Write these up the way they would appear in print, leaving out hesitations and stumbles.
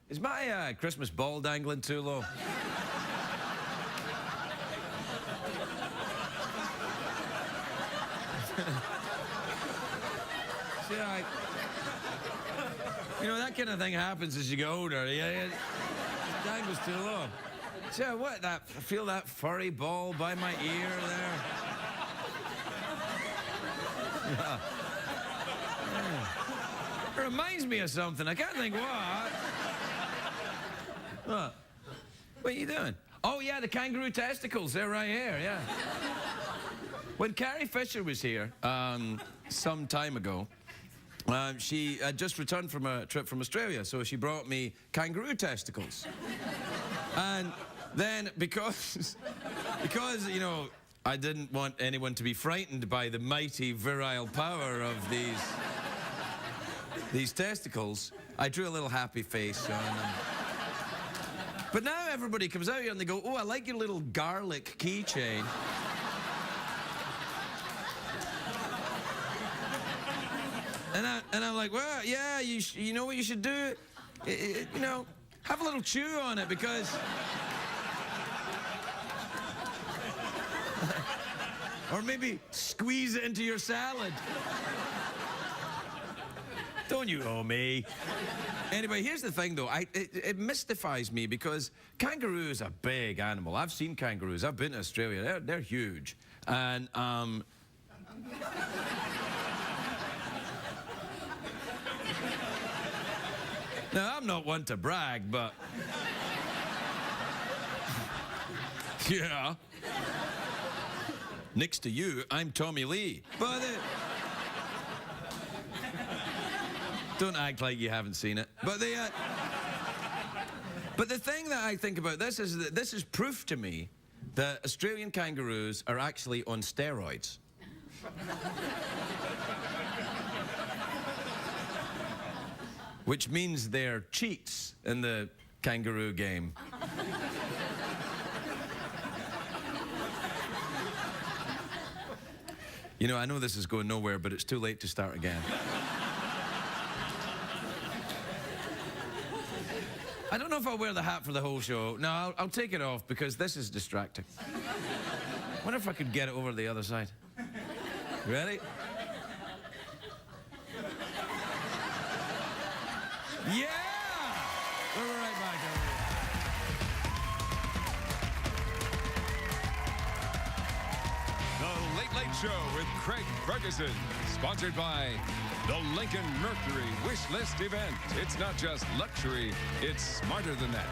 Is my Christmas ball dangling too low? See, you know, that kind of thing happens as you get older. Yeah, it dangles too low. See, what, feel that furry ball by my ear there? Yeah. It reminds me of something. I can't think what. What are you doing? Oh, yeah, the kangaroo testicles. They're right here, yeah. When Carrie Fisher was here some time ago, she had just returned from a trip from Australia, so she brought me kangaroo testicles. And then because, you know, I didn't want anyone to be frightened by the mighty virile power of these testicles, I drew a little happy face on them. But now everybody comes out here and they go, oh, I like your little garlic keychain. And I'm like, well, yeah, you know what you should do? You know, have a little chew on it because... or maybe squeeze it into your salad. Don't you owe me? Anyway, here's the thing, though. It mystifies me because kangaroos are a big animal. I've seen kangaroos. I've been to Australia. They're huge. And, now, I'm not one to brag, but... yeah. Next to you, I'm Tommy Lee. But... don't act like you haven't seen it. But the thing that I think about this is that this is proof to me that Australian kangaroos are actually on steroids. Which means they're cheats in the kangaroo game. You know, I know this is going nowhere, but it's too late to start again. I don't know if I'll wear the hat for the whole show. No, I'll take it off because this is distracting. I wonder if I could get it over the other side. Ready? Yeah! We're right back over here. The Late Late Show with Craig Ferguson, sponsored by the Lincoln Mercury Wish List event. It's not just luxury, it's smarter than that.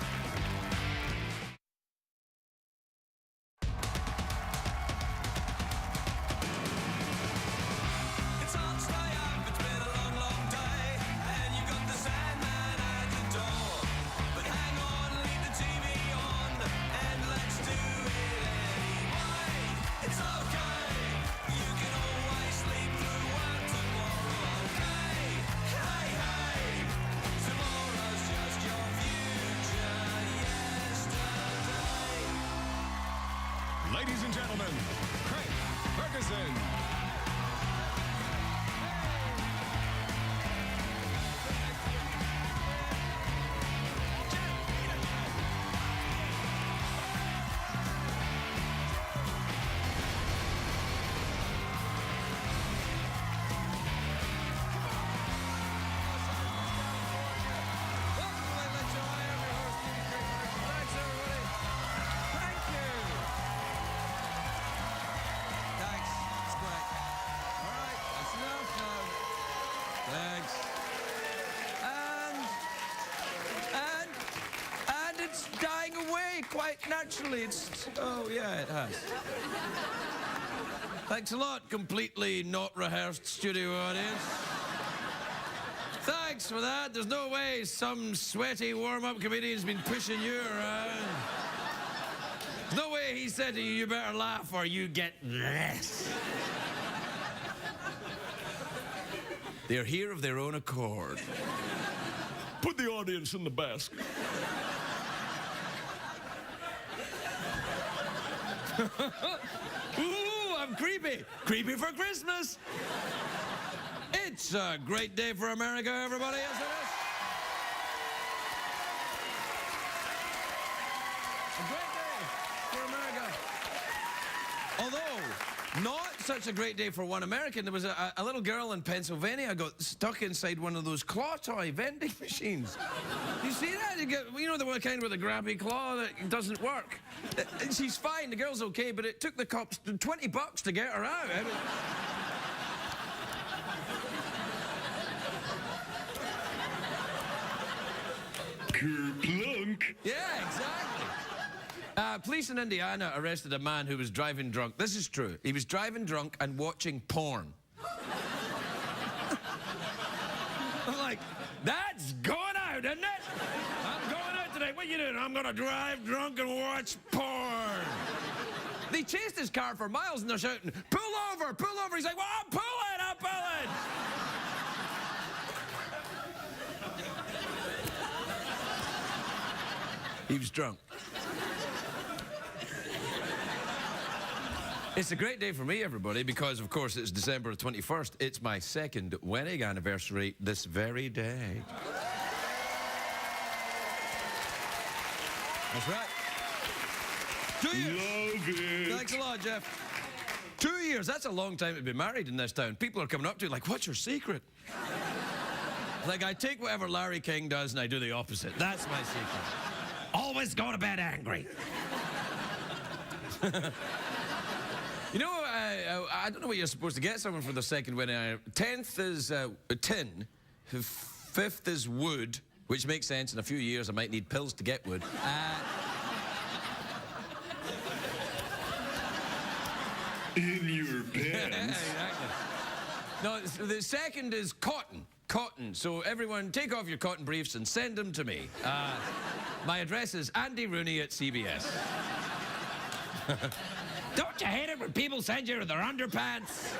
Ladies and gentlemen, Craig Ferguson. Quite naturally, oh yeah, it has. Thanks a lot, completely not rehearsed studio audience. Thanks for that. There's no way some sweaty warm-up comedian's been pushing you around. There's no way he said to you, you better laugh or you get this. They're here of their own accord. Put the audience in the basket. Ooh, I'm creepy. Creepy for Christmas. It's a great day for America, everybody. Yes, it is. for America. Although, not such a great day for one American. There was a little girl in Pennsylvania got stuck inside one of those claw toy vending machines. You see that? You know the one kind with a grabby claw that doesn't work. And she's fine, the girl's okay, but it took the cops $20 to get her out. I mean, Kerplunk. yeah, exactly. Police in Indiana arrested a man who was driving drunk. This is true. He was driving drunk and watching porn. I'm like, that's going out, isn't it? I'm going out today. What are you doing? I'm going to drive drunk and watch porn. They chased his car for miles and they're shouting, pull over, pull over. He's like, well, I'm pulling, I'm pulling. He was drunk. It's a great day for me, everybody, because, of course, it's December 21st. It's my second wedding anniversary this very day. That's right. 2 years. Love it. Thanks a lot, Jeff. 2 years. That's a long time to be married in this town. People are coming up to you like, what's your secret? Like, I take whatever Larry King does and I do the opposite. That's my secret. Always go to bed angry. You know, I don't know what you're supposed to get someone for their second wedding. 10th is tin, 5th is wood, which makes sense. In a few years, I might need pills to get wood. In your pants. Exactly. No, the second is cotton. Cotton. So everyone, take off your cotton briefs and send them to me. My address is Andy Rooney at CBS. Don't you hate it when people send you their underpants?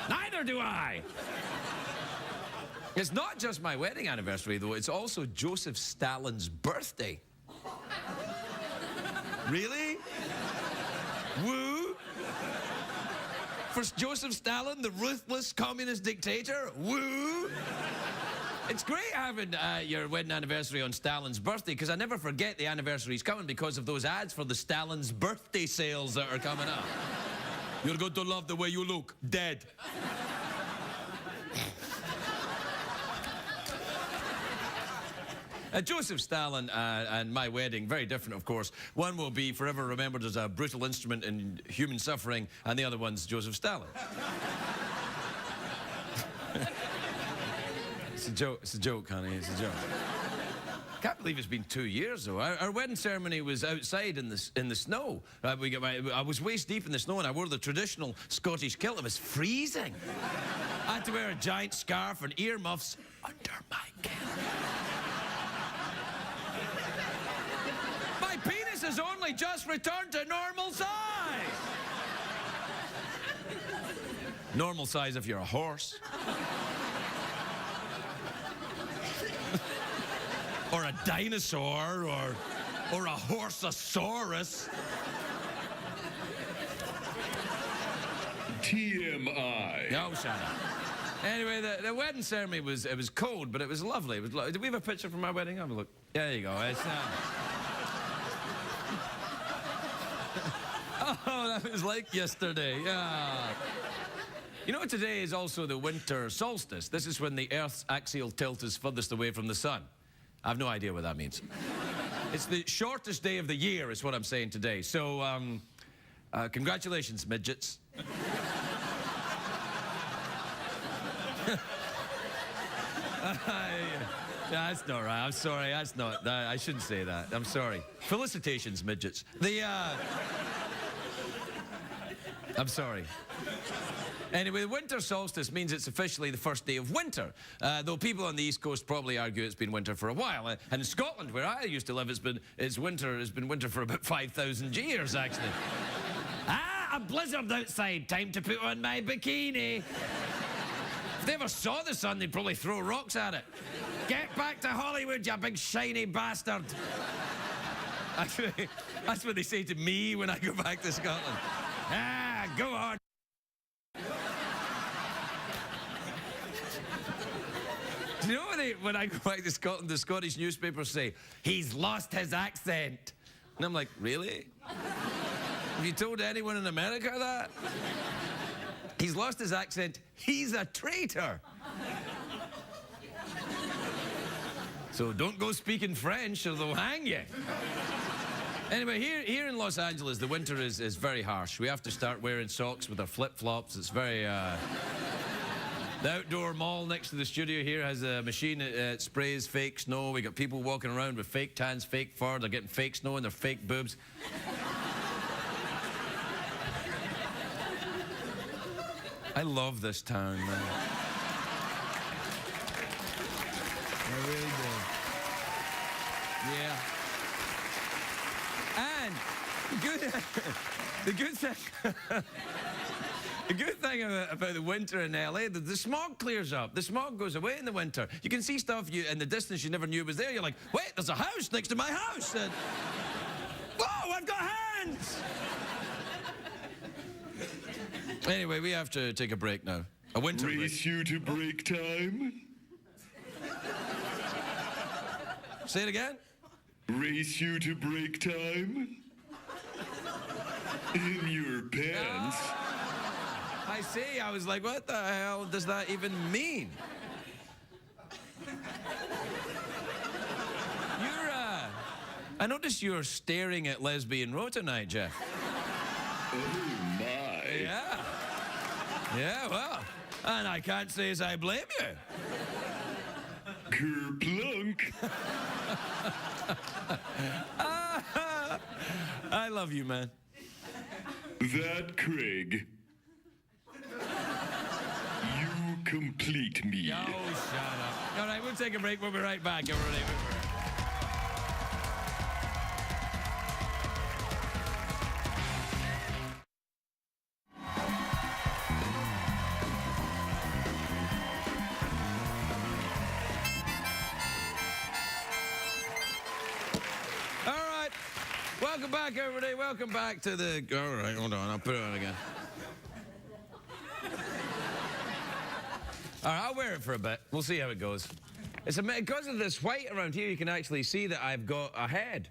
Neither do I. It's not just my wedding anniversary, though. It's also Joseph Stalin's birthday. Really? Woo? For Joseph Stalin, the ruthless communist dictator? Woo? It's great having your wedding anniversary on Stalin's birthday, because I never forget the anniversary's coming because of those ads for the Stalin's birthday sales that are coming up. You're going to love the way you look. Dead. Joseph Stalin and my wedding, very different, of course. One will be forever remembered as a brutal instrument in human suffering, and the other one's Joseph Stalin. It's a joke. It's a joke, honey. It's a joke. Can't believe it's been 2 years, though. Our wedding ceremony was outside in the snow. I was waist deep in the snow, and I wore the traditional Scottish kilt. It was freezing. I had to wear a giant scarf and earmuffs under my kilt. My penis has only just returned to normal size. Normal size if you're a horse. Or a dinosaur, or a horseosaurus. TMI. No, shut up. Anyway, the wedding ceremony was cold, but it was lovely. Did we have a picture from my wedding? Have a look. Yeah, there you go. It's, oh, that was like yesterday. Yeah. You know, today is also the winter solstice. This is when the Earth's axial tilt is furthest away from the sun. I have no idea what that means. It's the shortest day of the year, is what I'm saying today. So, congratulations, midgets. That's not right. I'm sorry. That's not. I shouldn't say that. I'm sorry. Felicitations, midgets. I'm sorry. Anyway, the winter solstice means it's officially the first day of winter, though people on the East Coast probably argue it's been winter for a while. And in Scotland, where I used to live, it's been winter for about 5,000 years, actually. A blizzard outside. Time to put on my bikini. If they ever saw the sun, they'd probably throw rocks at it. Get back to Hollywood, you big shiny bastard. Actually, that's what they say to me when I go back to Scotland. Go on. Do you know when I go back to Scotland, the Scottish newspapers say, he's lost his accent? And I'm like, really? Have you told anyone in America that? He's lost his accent. He's a traitor. So don't go speaking French or they'll hang you. Anyway, here in Los Angeles, the winter is very harsh. We have to start wearing socks with our flip-flops. It's very... The outdoor mall next to the studio here has a machine that sprays fake snow. We got people walking around with fake tans, fake fur. They're getting fake snow in their fake boobs. I love this town, man. I really do. Yeah. And the good thing... The good thing about the winter in LA, the smog clears up. The smog goes away in the winter. You can see stuff in the distance you never knew was there. You're like, wait, there's a house next to my house. And, whoa, I've got hands. Anyway, we have to take a break now. A winter break. Race you to break time? Say it again. Race you to break time? In your pants? I see. I was like, what the hell does that even mean? I noticed you're staring at Lesbian Row tonight, Jeff. Oh, my. Yeah. Yeah, well, and I can't say as I blame you. Kerplunk. I love you, man. That, Craig. You complete me. Oh, shut up. All right, we'll take a break. We'll be right back, everybody. All right. Welcome back, everybody. Welcome back to the... All right, hold on. I'll put it on again. All right, I'll wear it for a bit. We'll see how it goes. It's because of this white around here, you can actually see that I've got a head.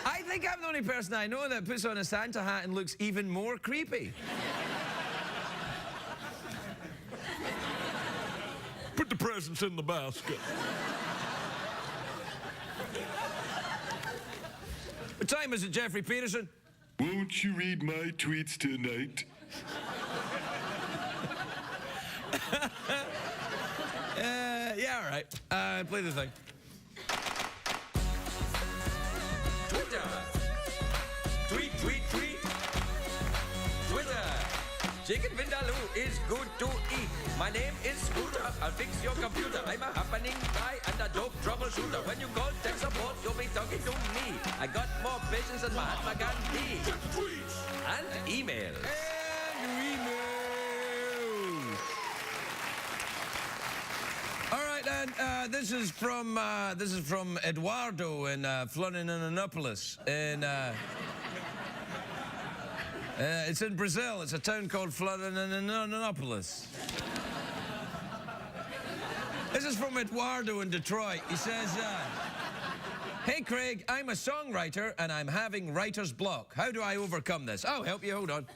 I think I'm the only person I know that puts on a Santa hat and looks even more creepy. Put the presents in the basket. What time is it, Jeffrey Peterson? Won't you read my tweets tonight? Yeah, all right. Play the thing. Twitter. Tweet, tweet, tweet. Twitter. Chicken Vindaloo is good to eat. My name is Scooter. I'll fix your computer. I'm a happening guy and a dope troubleshooter. When you call tech support, you'll be talking to me. I got more patience than Mahatma Gandhi. And emails. And emails. All right, and this is from Eduardo in Florianópolis in. It's in Brazil. It's a town called Florianópolis. This is from Eduardo in Detroit. He says, hey, Craig, I'm a songwriter and I'm having writer's block. How do I overcome this? I'll help you. Hold on.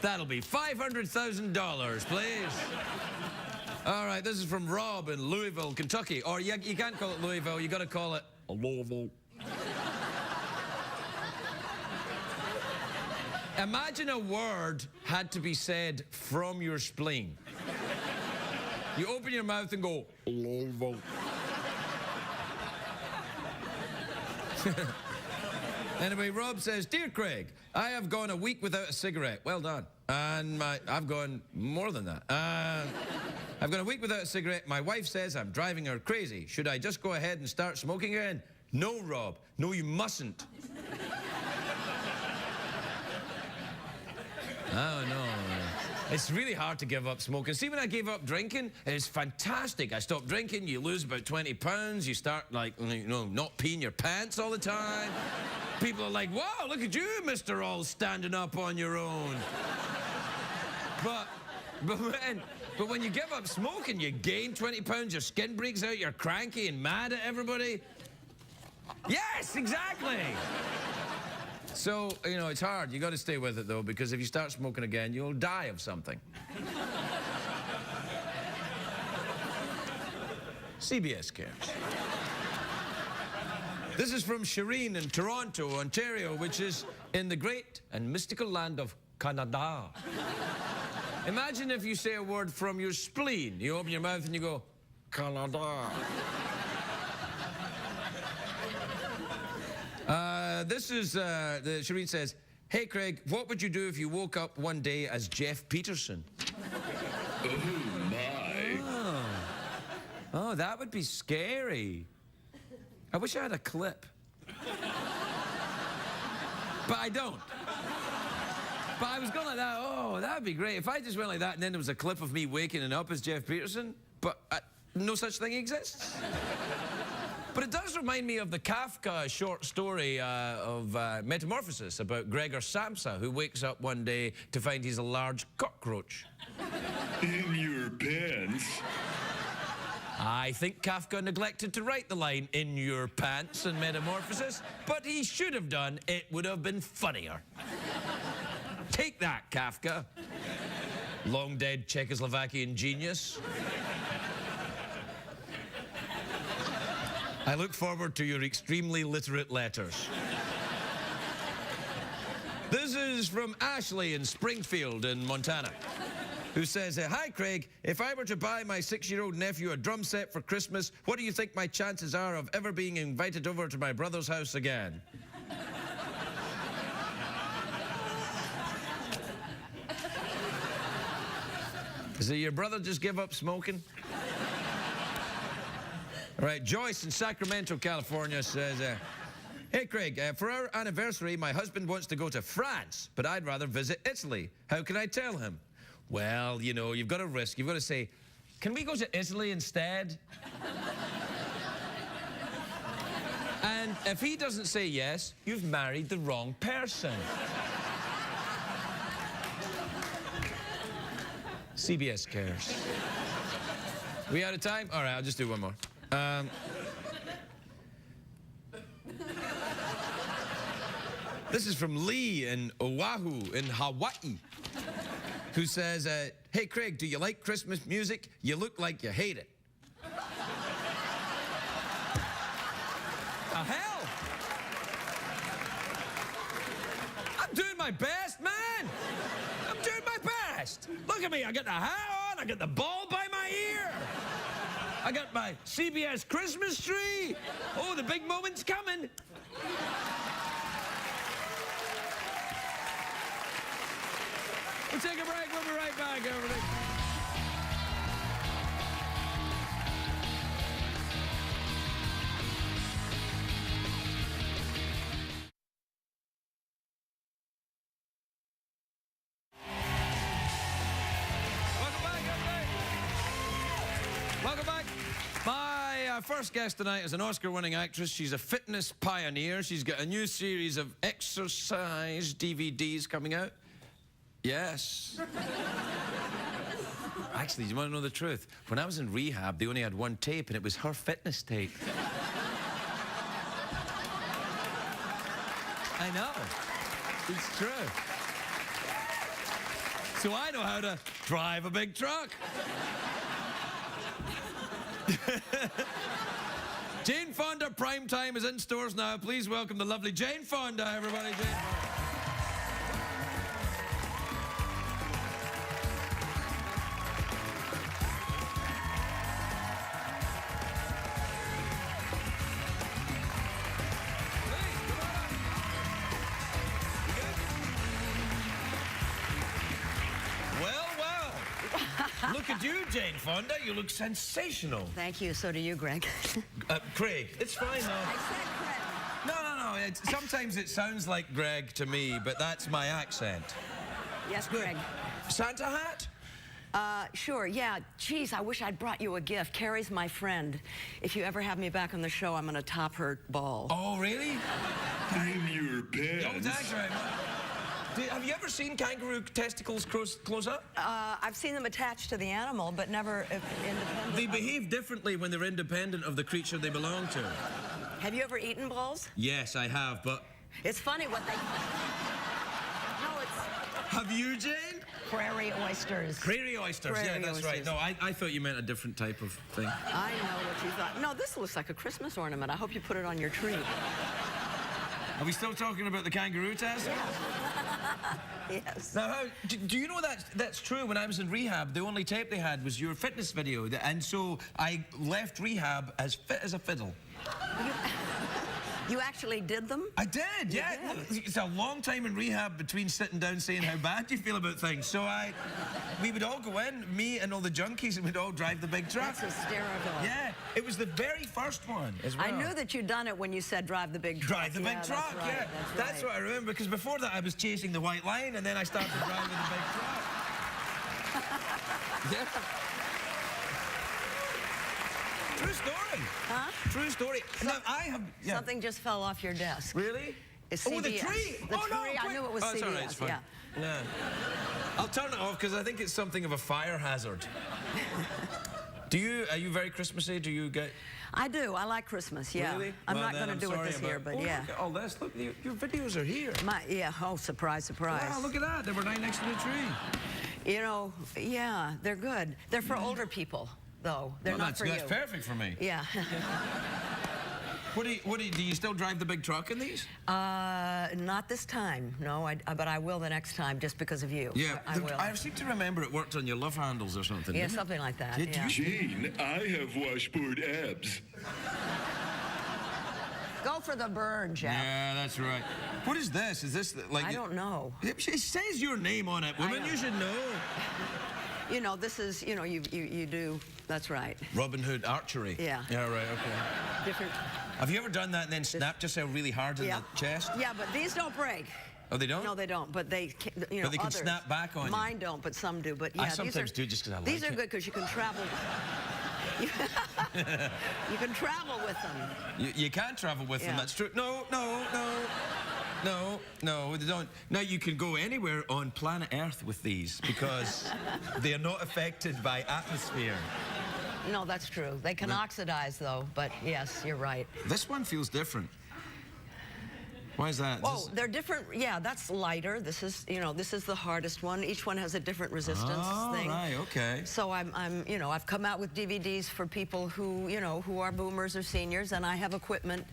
That'll be $500,000, please. All right, this is from Rob in Louisville, Kentucky. Or you can't call it Louisville, you gotta call it Louisville. Imagine a word had to be said from your spleen. You open your mouth and go, Louisville. Anyway, Rob says, Dear Craig, I have gone a week without a cigarette. Well done. And I've gone more than that. I've gone a week without a cigarette. My wife says I'm driving her crazy. Should I just go ahead and start smoking again? No, Rob. No, you mustn't. Oh, no. It's really hard to give up smoking. See, when I gave up drinking, it's fantastic. I stopped drinking, you lose about 20 pounds, you start, like, you know, not peeing your pants all the time. People are like, wow, look at you, Mr. All standing up on your own. But when you give up smoking, you gain 20 pounds, your skin breaks out, you're cranky and mad at everybody. Yes, exactly. So, you know, it's hard. You got to stay with it, though, because if you start smoking again, you'll die of something. CBS cares. This is from Shireen in Toronto, Ontario, which is in the great and mystical land of Canada. Imagine if you say a word from your spleen. You open your mouth and you go, Canada. Shireen says, hey, Craig, what would you do if you woke up one day as Jeff Peterson? Oh, my. Oh, that would be scary. I wish I had a clip. But I don't. But I was going like that, oh, that would be great. If I just went like that and then there was a clip of me waking up as Jeff Peterson, but no such thing exists. But it does remind me of the Kafka short story of Metamorphosis about Gregor Samsa, who wakes up one day to find he's a large cockroach. In your pants? I think Kafka neglected to write the line, in your pants, in Metamorphosis, but he should have done. It would have been funnier. Take that, Kafka. Long dead Czechoslovakian genius. I look forward to your extremely literate letters. This is from Ashley in Springfield in Montana, who says, hi, Craig. If I were to buy my 6-year-old nephew a drum set for Christmas, what do you think my chances are of ever being invited over to my brother's house again? Does your brother just give up smoking? All right, Joyce in Sacramento, California says, hey, Craig, for our anniversary, my husband wants to go to France, but I'd rather visit Italy. How can I tell him? Well, you know, you've got to risk. You've got to say, can we go to Italy instead? And if he doesn't say yes, you've married the wrong person. CBS cares. We out of time? All right, I'll just do one more. This is from Lee in Oahu in Hawaii, who says, hey, Craig, do you like Christmas music? You look like you hate it. Hell? I'm doing my best, man. I'm doing my best. Look at me. I got the hat on. I got the ball by my ear. I got my CBS Christmas tree. Oh, the big moment's coming. We'll take a break. We'll be right back, everybody. Welcome back. My first guest tonight is an Oscar-winning actress. She's a fitness pioneer. She's got a new series of exercise DVDs coming out. Yes. Actually, do you want to know the truth? When I was in rehab, they only had one tape, and it was her fitness tape. I know. It's true. So I know how to drive a big truck. Jane Fonda Primetime is in stores now. Please welcome the lovely Jane Fonda, everybody. Jane. Look at you, Jane Fonda. You look sensational. Thank you. So do you, Greg. Craig. It's fine, though. I said Greg. No. Sometimes it sounds like Greg to me, but that's my accent. Yes, Greg. Santa hat? Sure, yeah. Geez, I wish I'd brought you a gift. Carrie's my friend. If you ever have me back on the show, I'm going to top her ball. Oh, really? In your Oh, pants. that's right. Have you ever seen kangaroo testicles close up? I've seen them attached to the animal, but never independent. They behave differently when they're independent of the creature they belong to. Have you ever eaten balls? Yes, I have, but... It's funny what they... No, it's Have you, Jane? prairie oysters. Prairie oysters, yeah, Prairie that's right. oysters. No, I thought you meant a different type of thing. I know what you thought. No, this looks like a Christmas ornament. I hope you put it on your tree. Are we still talking about the kangaroo test? Yes. Now, do you know that's true? When I was in rehab, the only tape they had was your fitness video, and so I left rehab as fit as a fiddle. You actually did them? I did, yeah. did. It's a long time in rehab between sitting down saying how bad you feel about things. So we would all go in, me and all the junkies, and we'd all drive the big truck. That's hysterical. Yeah, it was the very first one as well. I knew that you'd done it when you said drive the big truck. Drive the big truck, that's right, yeah. That's what I remember, because before that I was chasing the white line, and then I started driving the big truck. Yeah. True story. Huh? True story. Now, I have... Yeah. Something just fell off your desk. Really? It's Oh, the CBS. tree! The oh, no, tree, I quick. knew it was oh, it's CBS, all right, it's fine. Yeah. I'll turn it off, because I think it's something of a fire hazard. Are you very Christmassy? Do you get... I do. I like Christmas, yeah. Really? I'm Well, not then going to do it sorry this year, about- but oh, yeah. Look at all this. Look, your videos are here. Yeah, oh, surprise, surprise. Wow, look at that. They were right next to the tree. You know, yeah, they're good. They're for older people, though. They're Well, not for that's you. perfect for me. Yeah. Do you still drive the big truck in these? Not this time, no, but I will the next time just because of you. Yeah, I will. I seem to remember it worked on your love handles or something. Yeah, didn't it? something like that, Did yeah. Jane, I have washboard abs. Go for the burn, Jeff. Yeah, that's right. What is this? Is this like... I don't know. It says your name on it, woman. know. You should know. You know, this is, you know, you do, that's right. Robin Hood archery. Yeah. Yeah, right, okay. Different. Have you ever done that and then snapped yourself really hard in Yeah. the chest? Yeah, but these don't break. Oh, they don't? No, they don't, but they can, you know, But they can others. snap back on you. Mine don't, but some do, but yeah. I sometimes do just because I like These are it. good because you can travel. You can travel with them. You can travel with them, Yeah. that's true. No, they don't. Now, you can go anywhere on planet Earth with these because they are not affected by atmosphere. No, that's true. They can oxidize, though, but yes, you're right. This one feels different. Why is that? Oh, they're different. Yeah, that's lighter. This is, you know, this is the hardest one. Each one has a different resistance thing. Right, okay. So you know, I've come out with DVDs for people who, you know, who are boomers or seniors, and I have equipment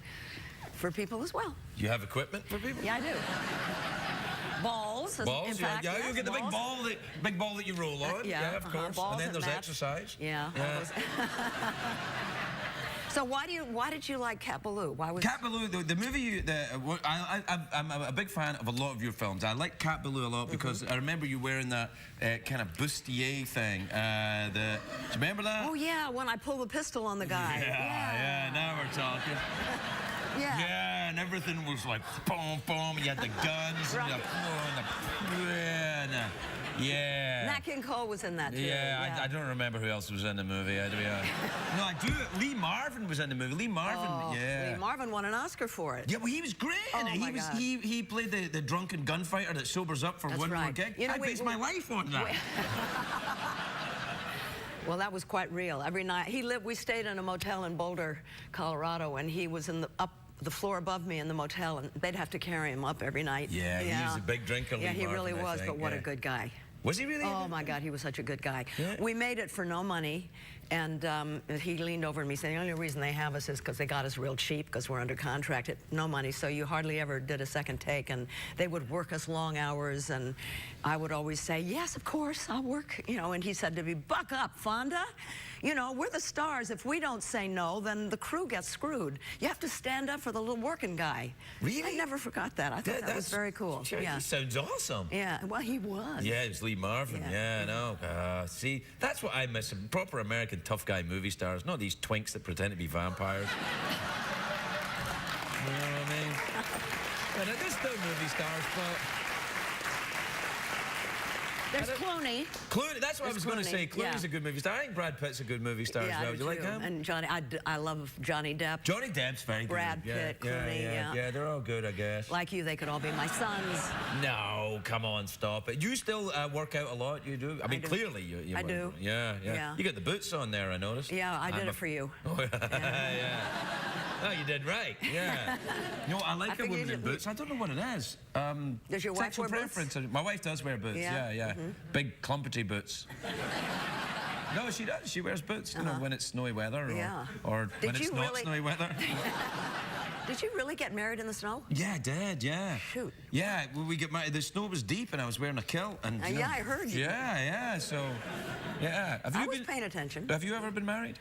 for people as well. You have equipment for people? Yeah, I do. Balls. Balls, in fact, yeah. yes, You get the balls. big ball that you roll on. Yeah, of course. balls And then and there's mats. exercise. Yeah. So why did you like Cat Ballou? Why was Cat Ballou, the movie, I'm a big fan of a lot of your films. I like Cat Ballou a lot because I remember you wearing that kind of bustier thing. Do you remember that? Oh yeah, when I pulled the pistol on the guy. Yeah, now we're talking. Yeah. Yeah, and everything was like boom, boom. And you had the guns Right. and the Nat King Cole was in that too. Yeah, I don't remember who else was in the movie. To be honest. No, I do. Lee Marvin was in the movie. Lee Marvin, yeah. Lee Marvin won an Oscar for it. Yeah, well, he was great. Oh, in it. my God. He played the drunken gunfighter that sobers up for That's one more right. gig. You know, I based my life on that. Well, that was quite real. Every night we stayed in a motel in Boulder, Colorado, and he was in the floor above me in the motel, and they'd have to carry him up every night. Yeah, he was a big drinker. Yeah, Lee he Marvin, really I was, think, but what yeah. a good guy. Was he really? Oh my God, he was such a good guy. Yeah. We made it for no money, and he leaned over to me saying, the only reason they have us is because they got us real cheap because we're under contract at no money, so you hardly ever did a second take, and they would work us long hours, and I would always say, yes, of course, I'll work, you know, and he said to me, buck up, Fonda. You know, we're the stars. If we don't say no, then the crew gets screwed. You have to stand up for the little working guy. Really? I never forgot that. I thought that was very cool. Sure, Yeah. He sounds awesome. Yeah, well, he was. Yeah, it was Lee Marvin. Yeah. Yeah, I know. See, that's what I miss. Proper American tough guy movie stars, not these twinks that pretend to be vampires. You know what I mean? But they're still movie stars, but... There's Clooney. Clooney, that's what I was going to say. Clooney, Clooney's a good movie star. I think Brad Pitt's a good movie star as well. I Do you like him? And Johnny, I love Johnny Depp. Johnny Depp's very good. Brad Pitt, Clooney, yeah, they're all good, I guess. Like you, they could all be my sons. No, come on, stop it. You still work out a lot, you do? I mean, clearly you I do. Yeah. You got the boots on there, I noticed. Yeah, I did it for you. Oh, yeah. Oh, you did right, yeah. You know, I like a woman in boots. I don't know what it is. Does your wife wear boots? My wife does wear boots, yeah. Big clumpety boots. No, she does. She wears boots, you know, when it's snowy weather or when it's not snowy weather. Did you really get married in the snow? Yeah, I did, yeah. Shoot. Yeah, when we get married, the snow was deep and I was wearing a kilt. And, you know, I heard you. Yeah, so, yeah. I was paying attention. Have you ever been married?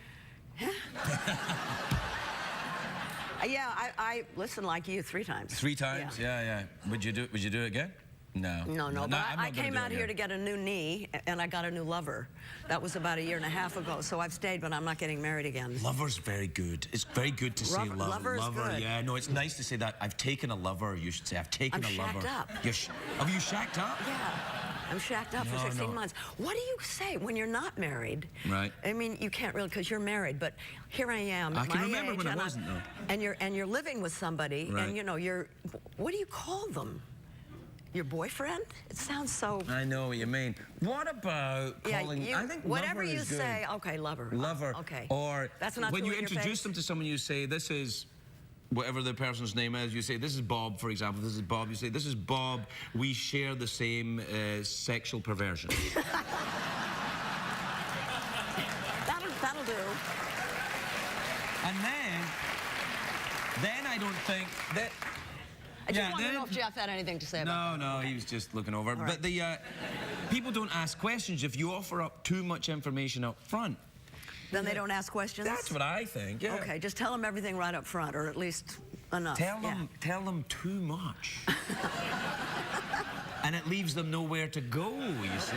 Yeah, I listened like you 3 times. 3 times? Yeah. Would you do it again? No. No, but I came out here to get a new knee, and I got a new lover. That was about 1.5 years ago, so I've stayed, but I'm not getting married again. Lover's very good. It's very good to say lover. Lover is good. Yeah, no, it's nice to say that. I've taken a lover, you should say. I've taken a lover. I'm shacked up. Have you shacked up? Yeah. I'm shacked up for 16 months. What do you say when you're not married? Right. I mean, you can't really, because you're married, but here I am. I can remember when I wasn't, though. And you're living with somebody, and you know, what do you call them? Your boyfriend? It sounds so... I know what you mean. What about calling... I think whatever lover you is good. say, okay, lover. Lover. Okay. Or that's not when you in your introduce face? them to someone, you say, this is... whatever the person's name is, you say, this is Bob, for example. This is Bob. You say, this is Bob. We share the same sexual perversion. That'll do. And then I don't think that... I just want to know if Jeff had anything to say about that. No, he was just looking over. All But the people don't ask questions if you offer up too much information up front. Then they don't ask questions? That's what I think, yeah. Okay, just tell them everything right up front, or at least enough. Tell them too much. And it leaves them nowhere to go, you see.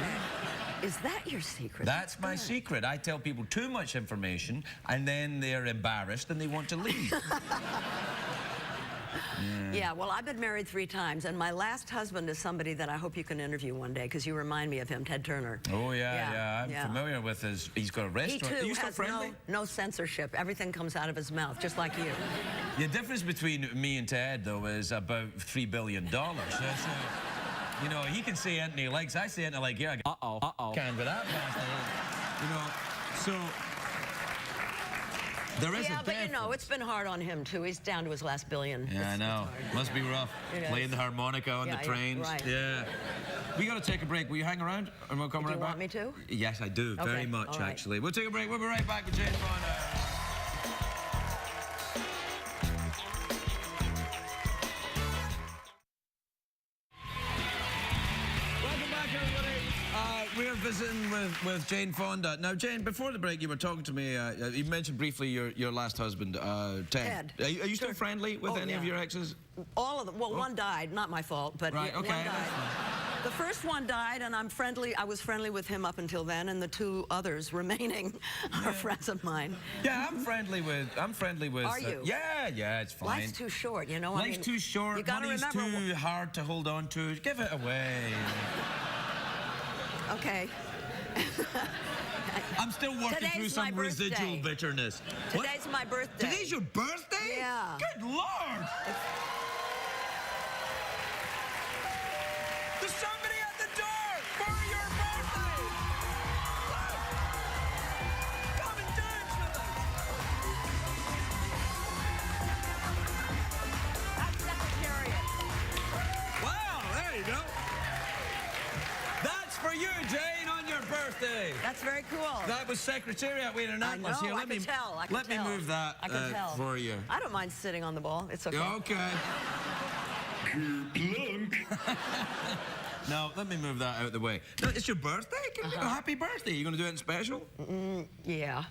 Is that your secret? That's my secret. I tell people too much information, and then they're embarrassed and they want to leave. Yeah, well, I've been married 3 times, and my last husband is somebody that I hope you can interview one day, because you remind me of him, Ted Turner. Oh, yeah. I'm familiar with his... He's got a restaurant. He, too, Are you still has friendly? no censorship. Everything comes out of his mouth, just like you. The difference between me and Ted, though, is about $3 billion. You know, he can say anything he likes. I say anything like, yeah, can't be that fast. You know, so... There is a difference. But you know, it's been hard on him, too. He's down to his last billion. Yeah, I know. Must be rough. Playing the harmonica on the trains. Right. Yeah. We got to take a break. Will you hang around? And we'll come right back? Do you want me to? Yes, I do. Very much, right. actually. We'll take a break. We'll be right back with Jane Fonda. We're visiting with Jane Fonda. Now, Jane, before the break, you were talking to me. You mentioned briefly your last husband, Ted. Are you still friendly with any of your exes? All of them. Well, one died. Not my fault, but right, okay. one died. The first one died, and I'm friendly. I was friendly with him up until then, and the 2 others remaining are friends of mine. Yeah, I'm friendly with. Are you? Yeah, it's fine. Life's too short, you know. Life's too short. Money's too hard to hold on to. Give it away. Okay. I'm still working through some residual bitterness. Today's my birthday. Today's your birthday? Yeah. Good Lord! There's somebody at the door for your birthday! Come and dance with us! That's Secretariat. Wow, there you go. That's for you, Jane, on your birthday. That's very cool. That was Secretariat waiting an atlas here. I can tell. Let me move that for you. I don't mind sitting on the ball. It's okay. Okay. Kerplunk. Now, let me move that out of the way. No, it's your birthday? Happy birthday. You going to do anything special? Yeah.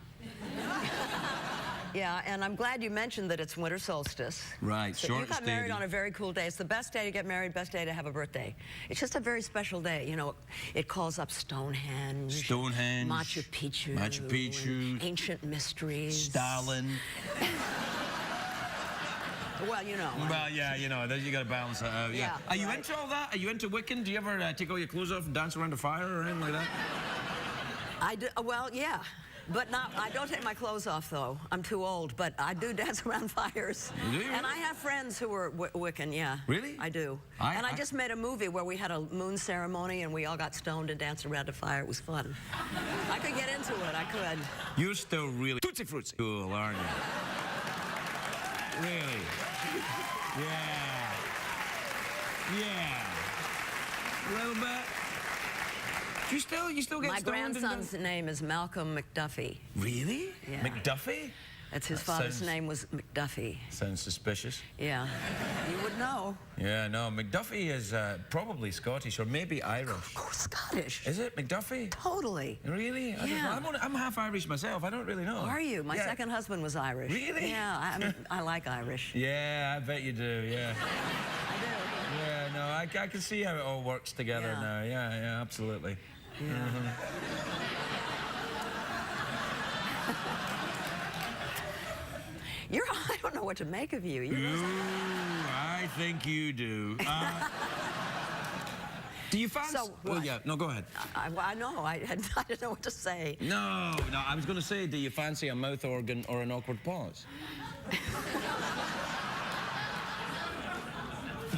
Yeah, and I'm glad you mentioned that it's winter solstice. Right, so you got married on a very cool day. It's the best day to get married, best day to have a birthday. It's just a very special day. You know, it calls up Stonehenge. Machu Picchu. Ancient mysteries. Stalin. Well, you know. Well, yeah, you know, you got to balance that out. Yeah. Yeah, Are you right. into all that? Are you into Wiccan? Do you ever take all your clothes off and dance around a fire or anything like that? I do, well, yeah. But not, I don't take my clothes off, though. I'm too old, but I do dance around fires. You do? And I have friends who are Wiccan, yeah. Really? I do. And I just made a movie where we had a moon ceremony and we all got stoned and danced around a fire. It was fun. I could get into it, I could. You're still really tootsie-fruitsy cool, aren't you? Really? Yeah. Yeah. A little bit. You still get My stoned and grandson's name is Malcolm McDuffie. Really? Yeah. McDuffie? That's his That father's sounds- name was McDuffie. Sounds suspicious. Yeah. You would know. Yeah, no, McDuffie is probably Scottish or maybe Irish. Oh, Scottish. Is it McDuffie? Totally. Really? I don't Yeah. know. I'm half Irish myself. I don't really know. Are you? My Yeah. second husband was Irish. Really? Yeah, I like Irish. Yeah, I bet you do, yeah. I do. Yeah, no, I can see how it all works together Yeah. now. Yeah, absolutely. Yeah. I don't know what to make of you. Ooh, I think you do. Do you fancy? So what? Oh, yeah, no, go ahead. I know. I didn't know what to say. No, I was going to say, do you fancy a mouth organ or an awkward pause?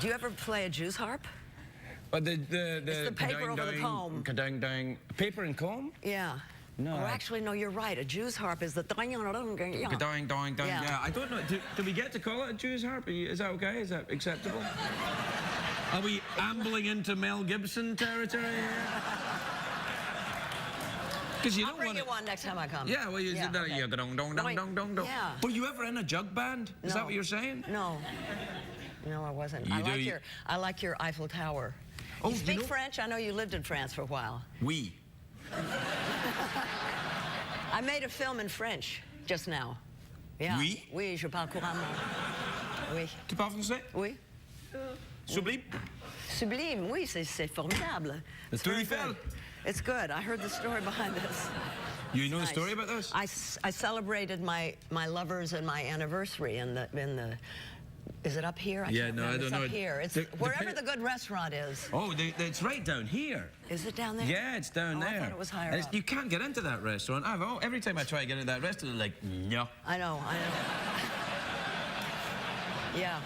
Do you ever play a Jew's harp? But It's the paper over the comb. Ka-dang-dang. Paper and comb? Yeah. No, Or I- actually, no, you're right. A Jew's harp is the Ka-dang, dang, dang. Yeah. Yeah, I don't know. Do we get to call it a Jew's harp? Is that okay? Is that acceptable? Are we ambling into Mel Gibson territory here? Because you I'll don't bring want you one next time I come. Yeah, well, you Yeah, did that. okay. Yeah, dong, dong, dong, dong, dong, dong. Yeah. Were you ever in a jug band? Is that No. what you're saying? No. No, I wasn't. You do- I like your Eiffel Tower. Oh, You you speak know- French? I know you lived in France for a while. Oui. I made a film in French just now. Yeah. Oui? Oui, je parle couramment. Oui. Tu parles français? Oui. Sublime? Sublime, oui, c'est formidable. It's very Tour Eiffel. good. It's good. I heard the story behind this. You know the Nice. story about this? I celebrated my lovers and my anniversary in the. Is it up here? Yeah, can't no, I remember. don't It's know. up here. It's The wherever the good restaurant is. Oh, it's right down here. Is it down there? Yeah, it's down Oh, there. I thought it was higher And up. you can't get into that restaurant. Every time I try to get into that restaurant, they're like, no. I know. Yeah.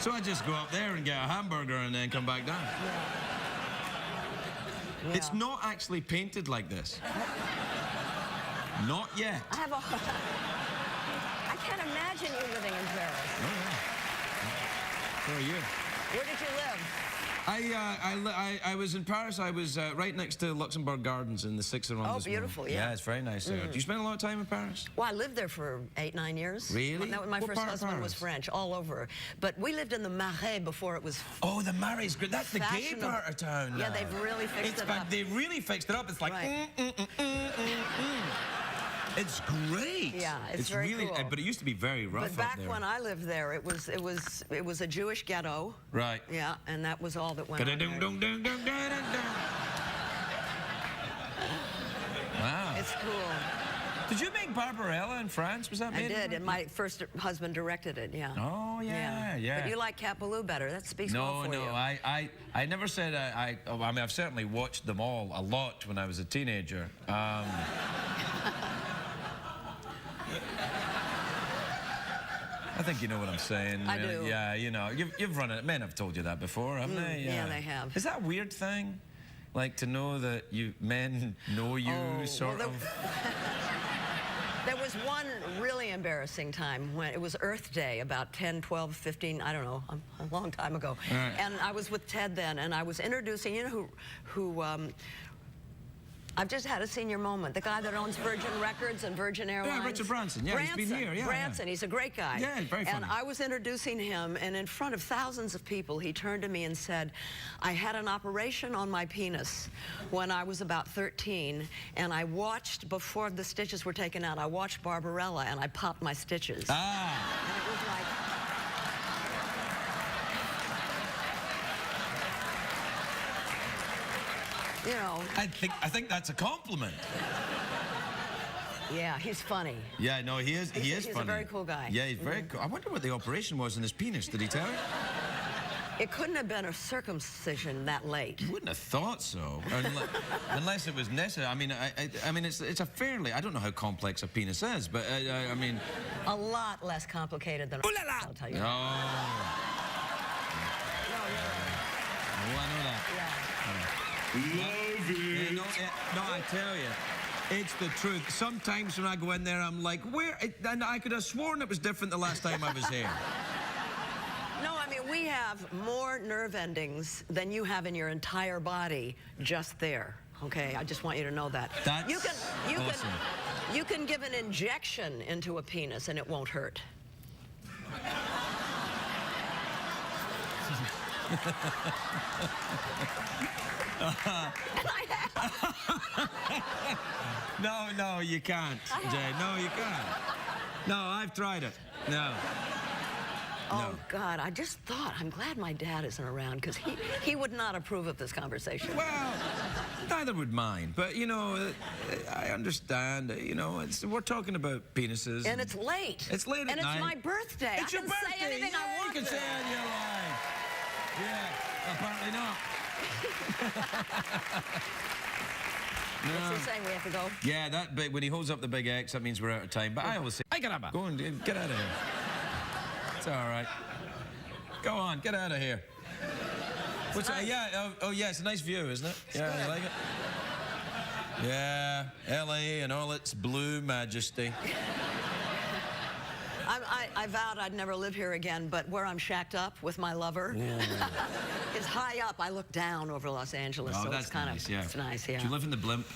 So I just go up there and get a hamburger and then come back down. Yeah. It's not actually painted like this. Not yet. I have a. I can't imagine you living in Paris. Oh, yeah. Where are you? Where did you live? I was in Paris. I was right next to Luxembourg Gardens in the 6th arrondissement. Oh, beautiful, yeah. Yeah, it's very nice there. Do you spend a lot of time in Paris? Well, I lived there for 8-9 years. Really? My What first part of husband was Paris? French, all over. But we lived in the Marais before it was. Oh, the Marais great. That's the gay Fashionable. part of town Yeah, now. they've really fixed it up. They really fixed it up. It's like, Right. It's great. Yeah, it's very really, cool. but it used to be very rough But back up there. when I lived there, it was a Jewish ghetto. Right. Yeah, and that was all that went on. there. Wow. It's cool. Did you make Barbarella in France? Was that I made in did, France? and my first husband directed it. Yeah. Oh, yeah. But you like Cat Ballou better. That speaks well for you. I never said I mean, I've certainly watched them all a lot when I was a teenager. I think you know what I'm saying. I do. Yeah, you know, you've run it. Men have told you that before, haven't they? yeah, they have. Is that a weird thing? Like to know that men know you, sort well, of? There was one really embarrassing time when it was Earth Day, about 10, 12, 15, I don't know, a long time ago. Right. And I was with Ted then, and I was introducing, you know who I've just had a senior moment. The guy that owns Virgin Records and Virgin Airlines. Richard Branson. Yeah, he's been here. Yeah, Branson, he's a great guy. Yeah, very funny. And I was introducing him, and in front of thousands of people, he turned to me and said, I had an operation on my penis when I was about 13, and I watched, before the stitches were taken out, I watched Barbarella, and I popped my stitches. Ah. And it was like... You know, I think that's a compliment. Yeah, he's funny. Yeah, no, he is. He is He's funny. a very cool guy. Yeah, he's very cool. I wonder what the operation was in his penis. Did he tell you? It couldn't have been a circumcision that late. Wouldn't have thought so, unless it was necessary. I mean, it's a fairly. I don't know how complex a penis is, but I mean, A lot less complicated than I'll tell you. oh, No, oh, I know that. Love Yeah, it. no, I tell you, it's the truth. Sometimes when I go in there, I'm like, where? And I could have sworn it was different the last time I was here. No, I mean, we have more nerve endings than you have in your entire body just there. Okay, I just want you to know that. That's awesome. You can give an injection into a penis and it won't hurt. No, you can't, Jay. No, you can't. No, I've tried it. No. Oh, God, I just thought, I'm glad my dad isn't around, because he would not approve of this conversation. Well, neither would mine. But, you know, I understand, you know, we're talking about penises. And it's late. It's late at and night. it's my birthday. It's your I can birthday. say anything I want You can to. say it in your life. Yeah, apparently not. What's he saying? We have to go? Yeah, that big, when he holds up the big X, that means we're out of time. But I always say, go on, dude, get out of here. It's all right. Go on, get out of here. What's nice. Yeah, yeah, it's a nice view, isn't it? Yeah, you like it? Yeah, L.A. and all its blue majesty. I vowed I'd never live here again, but where I'm shacked up with my lover is high up. I look down over Los Angeles, Oh, so that's it's kind nice, of yeah. it's nice, yeah. Do you live in the blimp?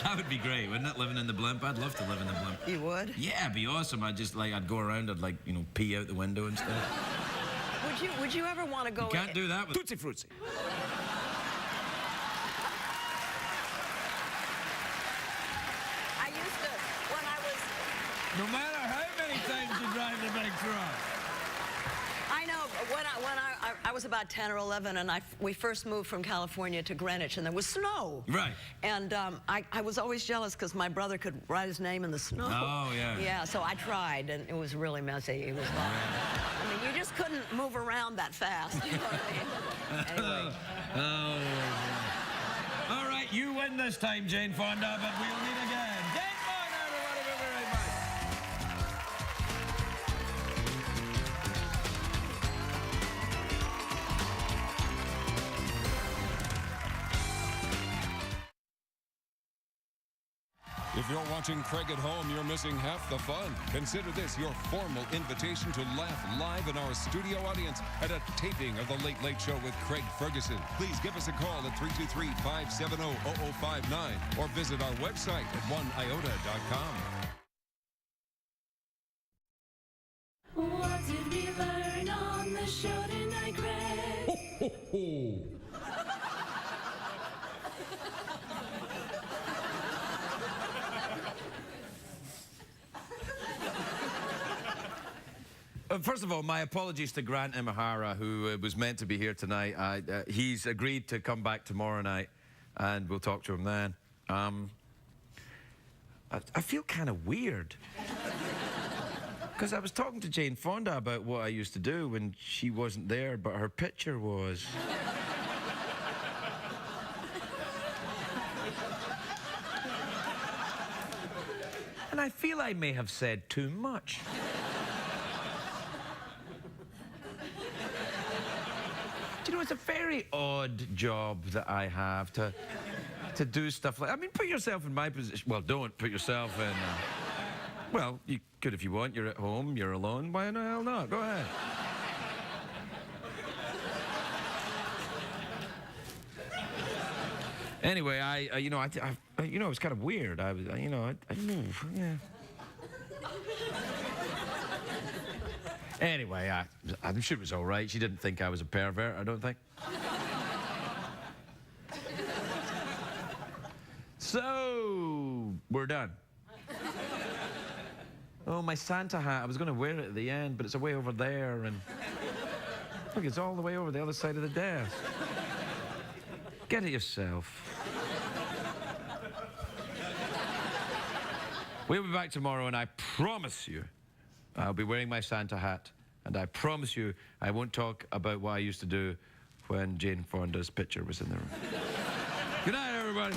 That would be great, wouldn't it? Living in the blimp. I'd love to live in the blimp. You would? Yeah, it'd be awesome. I'd go around, I'd like, you know, pee out the window and stuff. Would you ever want to go? You can't do that with Tootsie Fruitsie. I used to when I was. No matter how many times you drive the big truck. I know when I was about 10 or 11, and we first moved from California to Greenwich, and there was snow. Right. And I was always jealous because my brother could write his name in the snow. Oh, yeah. Yeah, so I tried, and it was really messy. It was I mean, you just couldn't move around that fast. You know what I mean? Anyway. Oh. All right, you win this time, Jane Fonda, but we'll meet again. Jane Fonda, everybody, we'll be right back. If you're watching Craig at home, you're missing half the fun. Consider this your formal invitation to laugh live in our studio audience at a taping of The Late Late Show with Craig Ferguson. Please give us a call at 323-570-0059 or visit our website at oneiota.com. What did we learn on the show tonight, Craig? Ho, ho, ho. First of all, my apologies to Grant Imahara, who was meant to be here tonight. He's agreed to come back tomorrow night, and we'll talk to him then. I feel kind of weird. Because I was talking to Jane Fonda about what I used to do when she wasn't there, but her picture was. And I feel I may have said too much. Do you know, it's a very odd job that I have to do stuff like. I mean, put yourself in my position. Well, don't put yourself in. Well, you could if you want. You're at home. You're alone. Why the hell not? Go ahead. Anyway, I it was kind of weird. I was, yeah. Anyway, I'm sure it was all right. She didn't think I was a pervert, I don't think. So, we're done. Oh, my Santa hat. I was going to wear it at the end, but it's way over there, and... Look, it's all the way over the other side of the desk. Get it yourself. We'll be back tomorrow, and I promise you, I'll be wearing my Santa hat, and I promise you, I won't talk about what I used to do when Jane Fonda's picture was in the room. Good night, everybody.